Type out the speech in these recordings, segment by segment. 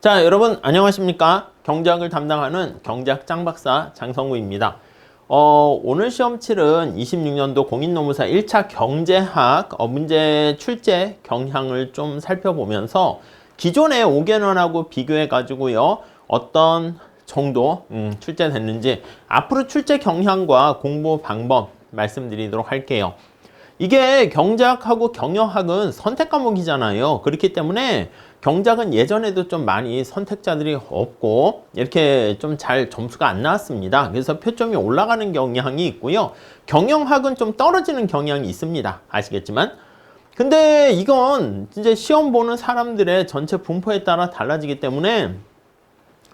자, 여러분 안녕하십니까? 경제학을 담당하는 경제학 짱박사 장성구입니다. 오늘 시험 칠은 26년도 공인노무사 1차 경제학 문제 출제 경향을 좀 살펴보면서 기존의 5개론하고 비교해 가지고요. 어떤 정도 출제됐는지 앞으로 출제 경향과 공부 방법 말씀드리도록 할게요. 이게 경제학하고 경영학은 선택 과목이잖아요. 그렇기 때문에 경제학은 예전에도 좀 많이 선택자들이 없고 이렇게 좀 잘 점수가 안 나왔습니다. 그래서 표점이 올라가는 경향이 있고요. 경영학은 좀 떨어지는 경향이 있습니다. 아시겠지만. 근데 이건 이제 시험 보는 사람들의 전체 분포에 따라 달라지기 때문에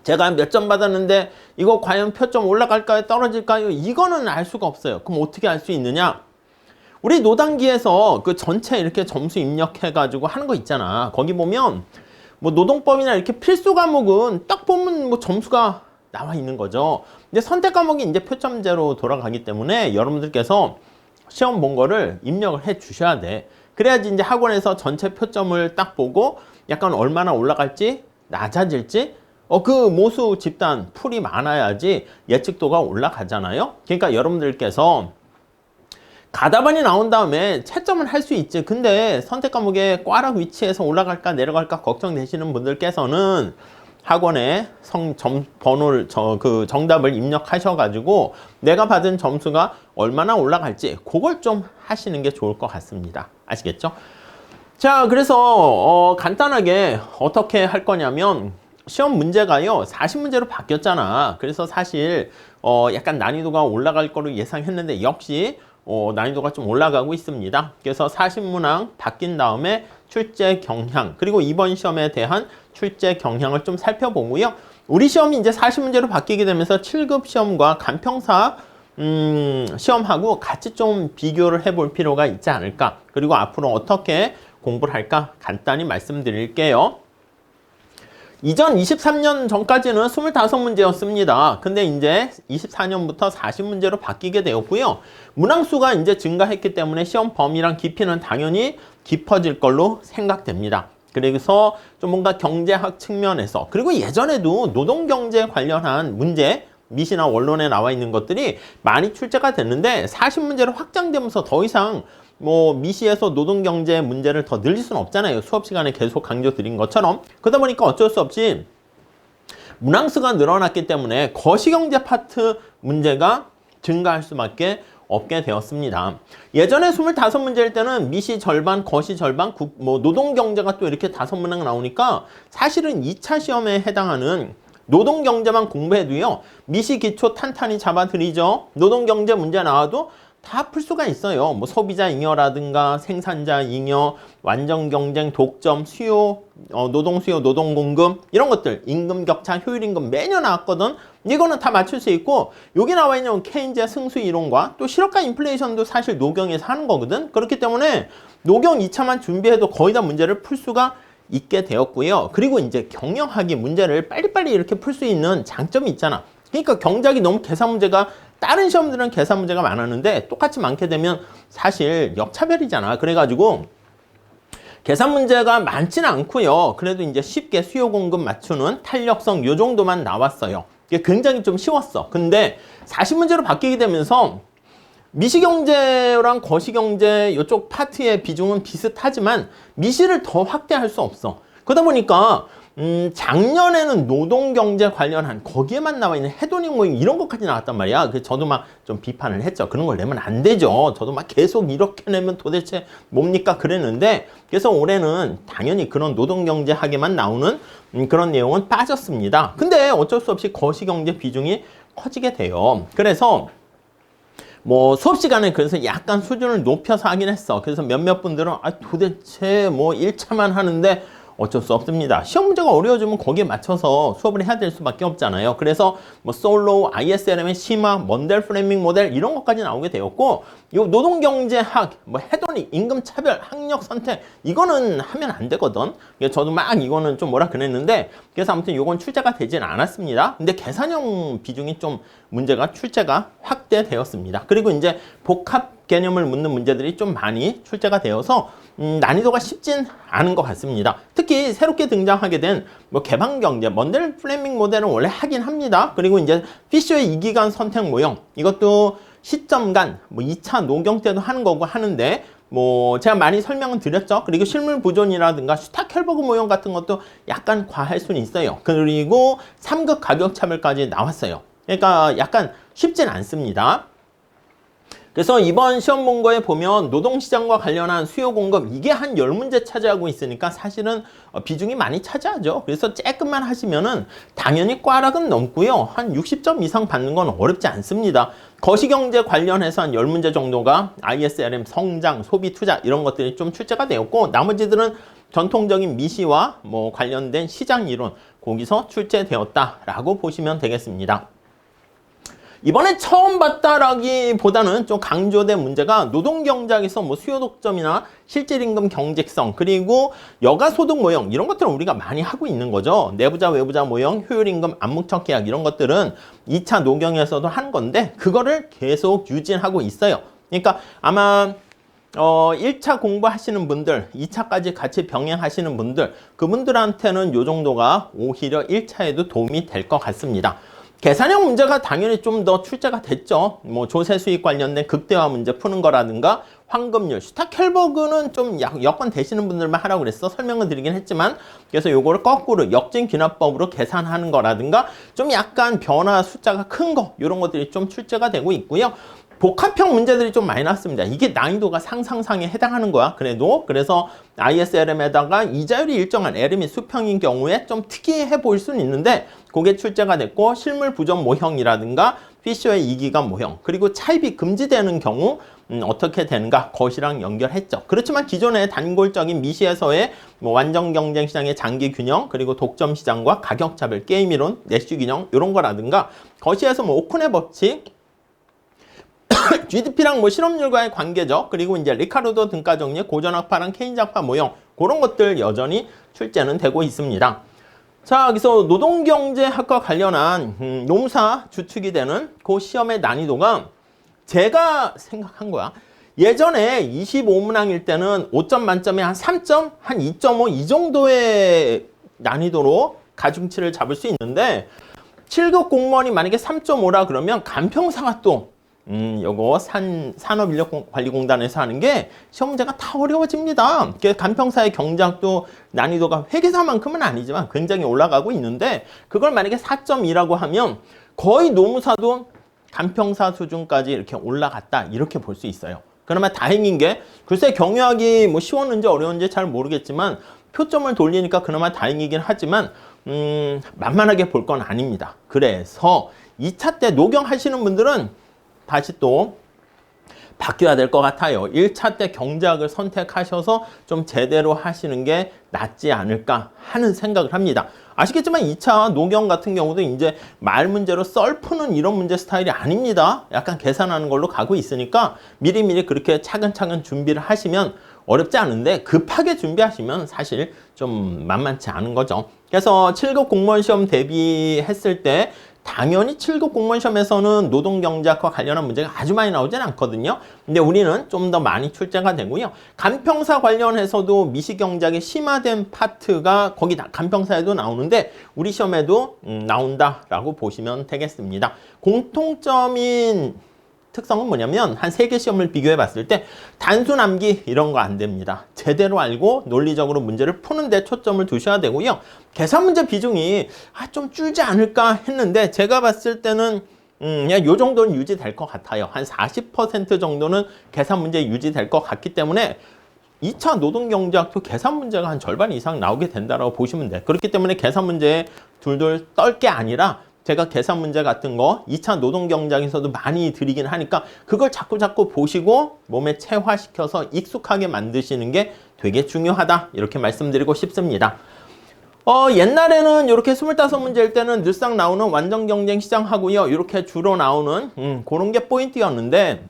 제가 몇 점 받았는데 이거 과연 표점 올라갈까요? 떨어질까요? 이거는 알 수가 없어요. 그럼 어떻게 알 수 있느냐? 우리 노단기에서 그 전체 이렇게 점수 입력해가지고 하는 거 있잖아. 거기 보면 뭐 노동법이나 이렇게 필수 과목은 딱 보면 뭐 점수가 나와 있는 거죠. 근데 선택 과목이 이제 표점제로 돌아가기 때문에 여러분들께서 시험 본 거를 입력을 해 주셔야 돼. 그래야지 이제 학원에서 전체 표점을 딱 보고 약간 얼마나 올라갈지, 낮아질지, 그 모수 집단 풀이 많아야지 예측도가 올라가잖아요. 그러니까 여러분들께서 가다반이 나온 다음에 채점을 할 수 있지. 근데 선택 과목의 꽈락 위치에서 올라갈까 내려갈까 걱정되시는 분들께서는 학원에 번호를 정답을 입력하셔가지고 내가 받은 점수가 얼마나 올라갈지 그걸 좀 하시는 게 좋을 것 같습니다. 아시겠죠? 자, 그래서 간단하게 어떻게 할 거냐면 시험 문제가요 40문제로 바뀌었잖아. 그래서 사실 약간 난이도가 올라갈 거로 예상했는데 역시 난이도가 좀 올라가고 있습니다. 그래서 40문항 바뀐 다음에 출제 경향 그리고 이번 시험에 대한 출제 경향을 좀 살펴보고요. 우리 시험이 이제 40문제로 바뀌게 되면서 7급 시험과 간평사 시험하고 같이 좀 비교를 해볼 필요가 있지 않을까. 그리고 앞으로 어떻게 공부를 할까 간단히 말씀드릴게요. 이전 23년 전까지는 25문제였습니다. 근데 이제 24년부터 40문제로 바뀌게 되었고요. 문항수가 이제 증가했기 때문에 시험 범위랑 깊이는 당연히 깊어질 걸로 생각됩니다. 그래서 좀 뭔가 경제학 측면에서 그리고 예전에도 노동경제 관련한 문제 미시나 원론에 나와 있는 것들이 많이 출제가 됐는데 40문제로 확장되면서 더 이상 뭐 미시에서 노동경제 문제를 더 늘릴 수는 없잖아요. 수업 시간에 계속 강조 드린 것처럼. 그러다 보니까 어쩔 수 없이 문항수가 늘어났기 때문에 거시경제 파트 문제가 증가할 수밖에 없게 되었습니다. 예전에 25문제일 때는 미시 절반, 거시 절반, 노동경제가 또 이렇게 5문항 나오니까 사실은 2차 시험에 해당하는 노동경제만 공부해도요. 미시 기초 탄탄히 잡아드리죠. 노동경제 문제 나와도 다 풀 수가 있어요. 뭐 소비자 잉여라든가 생산자 잉여, 완전 경쟁, 독점, 수요, 노동 수요, 노동 공급 이런 것들, 임금 격차, 효율 임금 매년 나왔거든. 이거는 다 맞출 수 있고 여기 나와 있는 케인즈의 승수 이론과 또 실업가 인플레이션도 사실 노경에서 하는 거거든. 그렇기 때문에 노경 2차만 준비해도 거의 다 문제를 풀 수가 있게 되었고요. 그리고 이제 경영학이 문제를 빨리빨리 이렇게 풀 수 있는 장점이 있잖아. 그러니까 경작이 너무 계산 문제가 다른 시험들은 계산 문제가 많았는데 똑같이 많게 되면 사실 역차별이잖아. 그래가지고 계산 문제가 많지는 않고요. 그래도 이제 쉽게 수요 공급 맞추는 탄력성 요 정도만 나왔어요. 이게 굉장히 좀 쉬웠어. 근데 40문제로 바뀌게 되면서 미시경제랑 거시경제 이쪽 파트의 비중은 비슷하지만 미시를 더 확대할 수 없어. 그러다 보니까 작년에는 노동경제 관련한 거기에만 나와 있는 헤도닉 모임 이런 것까지 나왔단 말이야. 그래서 저도 막 좀 비판을 했죠. 그런 걸 내면 안 되죠. 저도 막 계속 이렇게 내면 도대체 뭡니까 그랬는데 그래서 올해는 당연히 그런 노동경제학에만 나오는 그런 내용은 빠졌습니다. 근데 어쩔 수 없이 거시경제 비중이 커지게 돼요. 그래서 뭐 수업 시간에 그래서 약간 수준을 높여서 하긴 했어. 그래서 몇몇 분들은 도대체 뭐 1차만 하는데 어쩔 수 없습니다. 시험 문제가 어려워지면 거기에 맞춰서 수업을 해야 될 수밖에 없잖아요. 그래서 뭐 솔로우, ISLM의 심화, 먼델 프레밍 모델 이런 것까지 나오게 되었고 요 노동경제학, 뭐 헤도닉, 임금차별, 학력 선택 이거는 하면 안 되거든. 저도 막 이거는 좀 뭐라 그랬는데 그래서 아무튼 요건 출제가 되진 않았습니다. 근데 계산형 비중이 좀 문제가 출제가 확대되었습니다. 그리고 이제 복합 개념을 묻는 문제들이 좀 많이 출제가 되어서 난이도가 쉽진 않은 것 같습니다. 특히 새롭게 등장하게 된 뭐 개방경제, 먼델 플레밍 모델은 원래 하긴 합니다. 그리고 이제 피셔의 이기간 선택 모형, 이것도 시점간 뭐 2차 노경 때도 하는 거고 하는데, 뭐 제가 많이 설명은 드렸죠. 그리고 실물 보존이라든가 슈타켈버그 모형 같은 것도 약간 과할 수는 있어요. 그리고 3급 가격 차별까지 나왔어요. 그러니까 약간 쉽진 않습니다. 그래서 이번 시험 본거에 보면 노동시장과 관련한 수요 공급, 이게 한 10문제 차지하고 있으니까 사실은 비중이 많이 차지하죠. 그래서 조금만 하시면은 당연히 꽈락은 넘고요. 한 60점 이상 받는 건 어렵지 않습니다. 거시경제 관련해서 한 10문제 정도가 ISRM, 성장, 소비, 투자 이런 것들이 좀 출제가 되었고, 나머지들은 전통적인 미시와 뭐 관련된 시장 이론, 거기서 출제되었다라고 보시면 되겠습니다. 이번에 처음 봤다라기보다는 좀 강조된 문제가 노동경제학에서 뭐 수요 독점이나 실질임금 경직성, 그리고 여가소득 모형, 이런 것들은 우리가 많이 하고 있는 거죠. 내부자 외부자 모형, 효율임금, 암묵적 계약, 이런 것들은 2차 노경에서도 한 건데 그거를 계속 유지하고 있어요. 그러니까 아마 1차 공부하시는 분들, 2차까지 같이 병행하시는 분들, 그분들한테는 요 정도가 오히려 1차에도 도움이 될 것 같습니다. 계산형 문제가 당연히 좀 더 출제가 됐죠. 뭐 조세 수익 관련된 극대화 문제 푸는 거라든가 황금률, 슈타켈버그는 좀 여건 되시는 분들만 하라고 그랬어. 설명을 드리긴 했지만, 그래서 요거를 거꾸로 역진균합법으로 계산하는 거라든가 좀 약간 변화 숫자가 큰 거, 이런 것들이 좀 출제가 되고 있고요. 복합형 문제들이 좀 많이 났습니다. 이게 난이도가 상상상에 해당하는 거야. 그래서 ISRM에다가 이자율이 일정한 L 및 수평인 경우에 좀 특이해 보일 수는 있는데 그게 출제가 됐고, 실물 부정 모형이라든가 피셔의 이기간 모형, 그리고 차입이 금지되는 경우 어떻게 되는가, 것이랑 연결했죠. 그렇지만 기존의 단골적인 미시에서의 뭐 완전 경쟁 시장의 장기 균형, 그리고 독점 시장과 가격 차별, 게임 이론, 내수 균형, 이런 거라든가 거시에서 뭐 오쿤의 법칙, GDP랑 뭐 실업률과의 관계죠. 그리고 이제 리카르도 등가 정리, 고전학파랑 케인작파 모형, 그런 것들 여전히 출제는 되고 있습니다. 자, 여기서 노동경제학과 관련한 노무사 주축이 되는 그 시험의 난이도가 제가 생각한 거야. 예전에 25문항일 때는 5점 만점에 한 3점, 한 2.5 이 정도의 난이도로 가중치를 잡을 수 있는데, 7급 공무원이 만약에 3.5라 그러면 간평사가 또 요거 산업인력관리공단에서 하는 게 시험 문제가 다 어려워집니다. 간평사의 경제학도 난이도가 회계사만큼은 아니지만 굉장히 올라가고 있는데, 그걸 만약에 4.2라고 하면 거의 노무사도 간평사 수준까지 이렇게 올라갔다, 이렇게 볼 수 있어요. 그러면 다행인 게, 글쎄 경유학이 뭐 쉬웠는지 어려운지 잘 모르겠지만 표점을 돌리니까 그나마 다행이긴 하지만 만만하게 볼 건 아닙니다. 그래서 2차 때 노경 하시는 분들은 다시 또 바뀌어야 될 것 같아요. 1차 때 경제학을 선택하셔서 좀 제대로 하시는 게 낫지 않을까 하는 생각을 합니다. 아시겠지만 2차 노경 같은 경우도 이제 말 문제로 썰 푸는 이런 문제 스타일이 아닙니다. 약간 계산하는 걸로 가고 있으니까 미리미리 그렇게 차근차근 준비를 하시면 어렵지 않은데, 급하게 준비하시면 사실 좀 만만치 않은 거죠. 그래서 7급 공무원 시험 대비했을 때 당연히 7급 공무원 시험에서는 노동경제학과 관련한 문제가 아주 많이 나오진 않거든요. 근데 우리는 좀 더 많이 출제가 되고요. 간평사 관련해서도 미시경제학의 심화된 파트가 거기 간평사에도 나오는데 우리 시험에도 나온다라고 보시면 되겠습니다. 공통점인 특성은 뭐냐면, 한 3개 시험을 비교해 봤을 때 단순 암기 이런 거 안 됩니다. 제대로 알고 논리적으로 문제를 푸는 데 초점을 두셔야 되고요. 계산 문제 비중이 좀 줄지 않을까 했는데 제가 봤을 때는 그냥 요 정도는 유지될 것 같아요. 한 40% 정도는 계산 문제 유지될 것 같기 때문에 2차 노동경제학도 계산 문제가 한 절반 이상 나오게 된다고 보시면 돼요. 그렇기 때문에 계산 문제 둘둘 떨 게 아니라 제가 계산 문제 같은 거 2차 노동경제학에서도 많이 드리긴 하니까 그걸 자꾸 보시고 몸에 체화시켜서 익숙하게 만드시는 게 되게 중요하다, 이렇게 말씀드리고 싶습니다. 옛날에는 이렇게 25문제일 때는 늘상 나오는 완전 경쟁 시장 하고요, 이렇게 주로 나오는 그런 게 포인트였는데,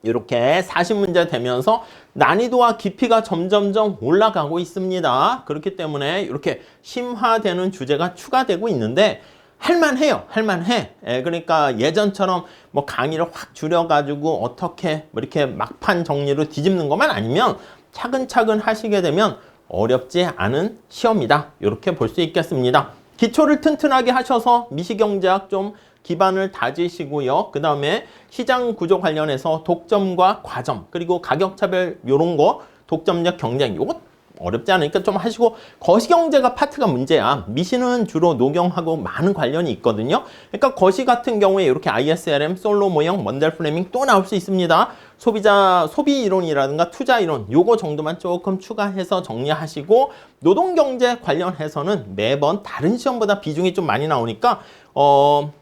이렇게 40문제 되면서 난이도와 깊이가 점점점 올라가고 있습니다. 그렇기 때문에 이렇게 심화되는 주제가 추가되고 있는데, 할만해요. 할만해. 그러니까 예전처럼 뭐 강의를 확 줄여가지고 어떻게 뭐 이렇게 막판 정리로 뒤집는 것만 아니면 차근차근 하시게 되면 어렵지 않은 시험이다. 이렇게 볼 수 있겠습니다. 기초를 튼튼하게 하셔서 미시경제학 좀 기반을 다지시고요. 그 다음에 시장 구조 관련해서 독점과 과점, 그리고 가격차별 요런 거, 독점력 경쟁, 요것 어렵지 않으니까 좀 하시고, 거시경제가 파트가 문제야. 미시는 주로 녹용하고 많은 관련이 있거든요. 그러니까 거시 같은 경우에 이렇게 ISLM, 솔로 모형, 먼델 프레밍 또 나올 수 있습니다. 소비 이론이라든가 투자 이론 요거 정도만 조금 추가해서 정리하시고, 노동경제 관련해서는 매번 다른 시험보다 비중이 좀 많이 나오니까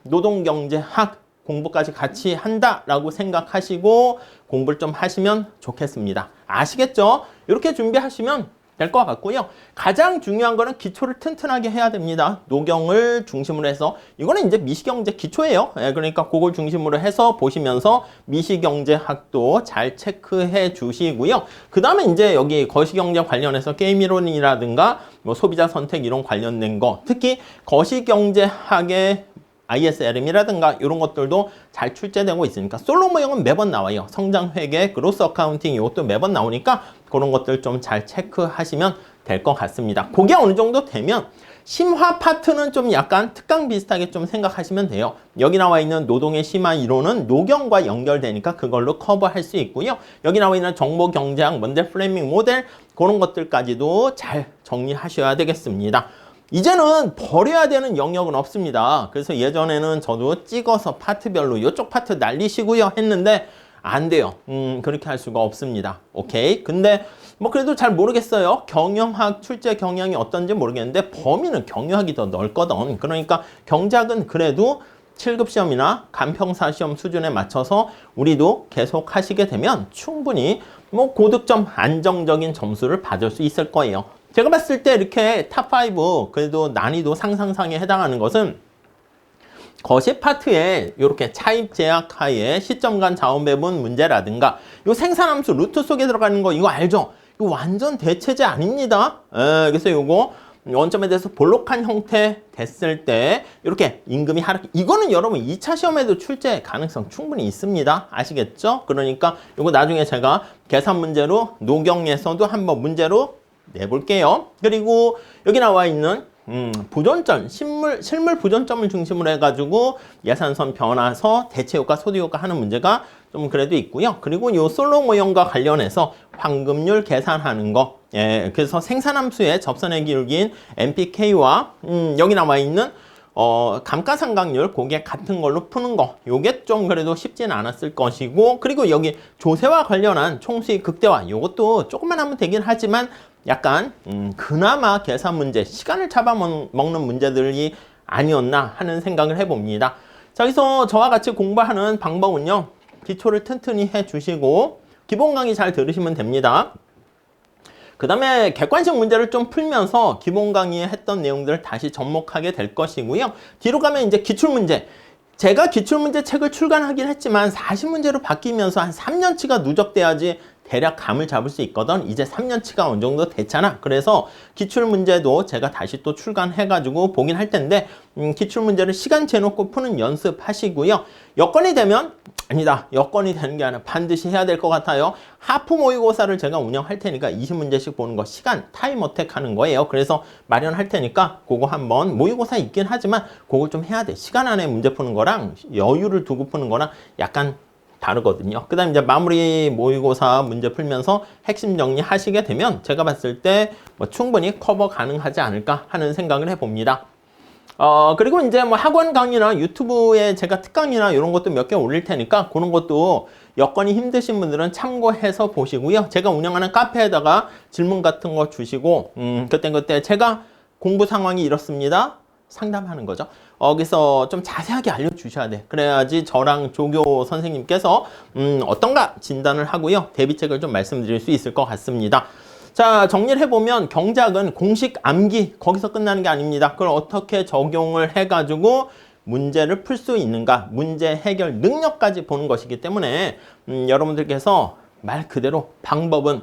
노동경제학 공부까지 같이 한다라고 생각하시고 공부를 좀 하시면 좋겠습니다. 아시겠죠? 이렇게 준비하시면 될 것 같고요. 가장 중요한 거는 기초를 튼튼하게 해야 됩니다. 노경을 중심으로 해서 이거는 이제 미시경제 기초예요. 그러니까 그걸 중심으로 해서 보시면서 미시경제학도 잘 체크해 주시고요. 그 다음에 이제 여기 거시경제 관련해서 게임 이론이라든가 뭐 소비자 선택 이론 관련된 거, 특히 거시경제학의 ISLM이라든가 이런 것들도 잘 출제되고 있으니까, 솔로 모형은 매번 나와요. 성장 회계, 그로스 어카운팅 이것도 매번 나오니까 그런 것들 좀 잘 체크하시면 될 것 같습니다. 그게 어느 정도 되면 심화 파트는 좀 약간 특강 비슷하게 좀 생각하시면 돼요. 여기 나와 있는 노동의 심화 이론은 노경과 연결되니까 그걸로 커버할 수 있고요. 여기 나와 있는 정보경제학, 먼델 플레밍 모델 그런 것들까지도 잘 정리하셔야 되겠습니다. 이제는 버려야 되는 영역은 없습니다. 그래서 예전에는 저도 찍어서 파트별로 이쪽 파트 날리시고요 했는데 안 돼요. 그렇게 할 수가 없습니다. 오케이. 근데 뭐 그래도 잘 모르겠어요. 경영학 출제 경향이 어떤지 모르겠는데 범위는 경영학이 더 넓거든. 그러니까 경작은 그래도 7급 시험이나 간평사 시험 수준에 맞춰서 우리도 계속 하시게 되면 충분히 뭐 고득점 안정적인 점수를 받을 수 있을 거예요. 제가 봤을 때 이렇게 탑5 그래도 난이도 상상상에 해당하는 것은 거시 파트에 이렇게 차입 제약 하에 시점 간 자원 배분 문제라든가 요 생산함수 루트 속에 들어가는 거 이거 알죠? 이거 완전 대체제 아닙니다. 그래서 요거 원점에 대해서 볼록한 형태 됐을 때 이렇게 임금이 하락, 이거는 여러분 2차 시험에도 출제 가능성 충분히 있습니다. 아시겠죠? 그러니까 요거 나중에 제가 계산 문제로 노경에서도 한번 문제로 내볼게요. 그리고 여기 나와 있는 부존점, 실물 부존점을 중심으로 해가지고 예산선 변화서, 대체효과, 소득효과 하는 문제가 좀 그래도 있고요. 그리고 요 솔로 모형과 관련해서 환급률 계산하는 거, 그래서 생산함수의 접선의 기울기인 MPK와 여기 나와 있는 감가상각률 고게 같은 걸로 푸는 거, 요게 좀 그래도 쉽진 않았을 것이고, 그리고 여기 조세와 관련한 총수익 극대화 요것도 조금만 하면 되긴 하지만 약간 그나마 계산 문제, 시간을 잡아먹는 문제들이 아니었나 하는 생각을 해봅니다. 자, 여기서 저와 같이 공부하는 방법은요, 기초를 튼튼히 해주시고 기본 강의 잘 들으시면 됩니다. 그 다음에 객관식 문제를 좀 풀면서 기본 강의에 했던 내용들을 다시 접목하게 될 것이고요. 뒤로 가면 이제 기출문제. 제가 기출문제 책을 출간하긴 했지만 40문제로 바뀌면서 한 3년치가 누적돼야지 대략 감을 잡을 수 있거든. 이제 3년치가 어느 정도 됐잖아. 그래서 기출문제도 제가 다시 또 출간해가지고 보긴 할 텐데 기출문제를 시간 재놓고 푸는 연습하시고요. 여건이 되면, 아니다, 여건이 되는 게 아니라 반드시 해야 될 것 같아요. 하프 모의고사를 제가 운영할 테니까 20문제씩 보는 거 시간 타임 어택 하는 거예요. 그래서 마련할 테니까 그거 한번, 모의고사 있긴 하지만 그걸 좀 해야 돼. 시간 안에 문제 푸는 거랑 여유를 두고 푸는 거랑 약간 다르거든요. 그 다음 이제 마무리 모의고사 문제 풀면서 핵심 정리하시게 되면 제가 봤을 때 뭐 충분히 커버 가능하지 않을까 하는 생각을 해봅니다. 그리고 이제 뭐 학원 강의나 유튜브에 제가 특강이나 이런 것도 몇 개 올릴 테니까 그런 것도 여건이 힘드신 분들은 참고해서 보시고요. 제가 운영하는 카페에다가 질문 같은 거 주시고 그때 제가 공부 상황이 이렇습니다. 상담하는 거죠. 그래서 좀 자세하게 알려주셔야 돼. 그래야지 저랑 조교 선생님께서 어떤가 진단을 하고요. 대비책을 좀 말씀드릴 수 있을 것 같습니다. 자, 정리를 해보면 경작은 공식 암기 거기서 끝나는 게 아닙니다. 그걸 어떻게 적용을 해가지고 문제를 풀 수 있는가, 문제 해결 능력까지 보는 것이기 때문에 여러분들께서 말 그대로 방법은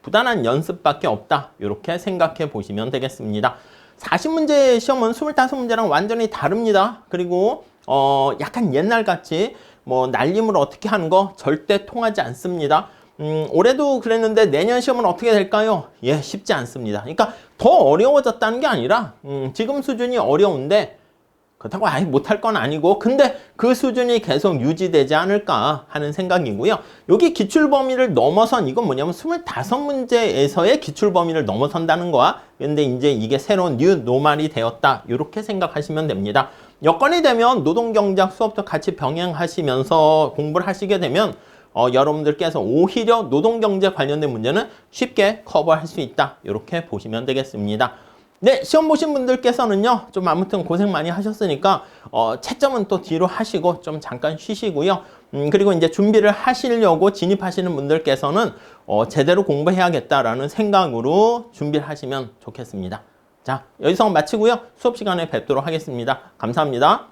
부단한 연습밖에 없다. 이렇게 생각해 보시면 되겠습니다. 40문제 시험은 25문제랑 완전히 다릅니다. 그리고 약간 옛날같이 뭐 날림을 어떻게 하는 거 절대 통하지 않습니다. 올해도 그랬는데 내년 시험은 어떻게 될까요? 예, 쉽지 않습니다. 그러니까 더 어려워졌다는 게 아니라 지금 수준이 어려운데 그렇다고 아예 못할 건 아니고 근데 그 수준이 계속 유지되지 않을까 하는 생각이고요. 여기 기출 범위를 넘어선 이건 뭐냐면 25문제에서의 기출 범위를 넘어선다는 거야. 근데 이제 이게 새로운 뉴 노멀이 되었다. 이렇게 생각하시면 됩니다. 여건이 되면 노동경제학 수업도 같이 병행하시면서 공부를 하시게 되면 여러분들께서 오히려 노동경제 관련된 문제는 쉽게 커버할 수 있다. 이렇게 보시면 되겠습니다. 네, 시험 보신 분들께서는요, 좀 아무튼 고생 많이 하셨으니까, 채점은 또 뒤로 하시고 좀 잠깐 쉬시고요. 그리고 이제 준비를 하시려고 진입하시는 분들께서는, 제대로 공부해야겠다라는 생각으로 준비를 하시면 좋겠습니다. 자, 여기서 마치고요. 수업 시간에 뵙도록 하겠습니다. 감사합니다.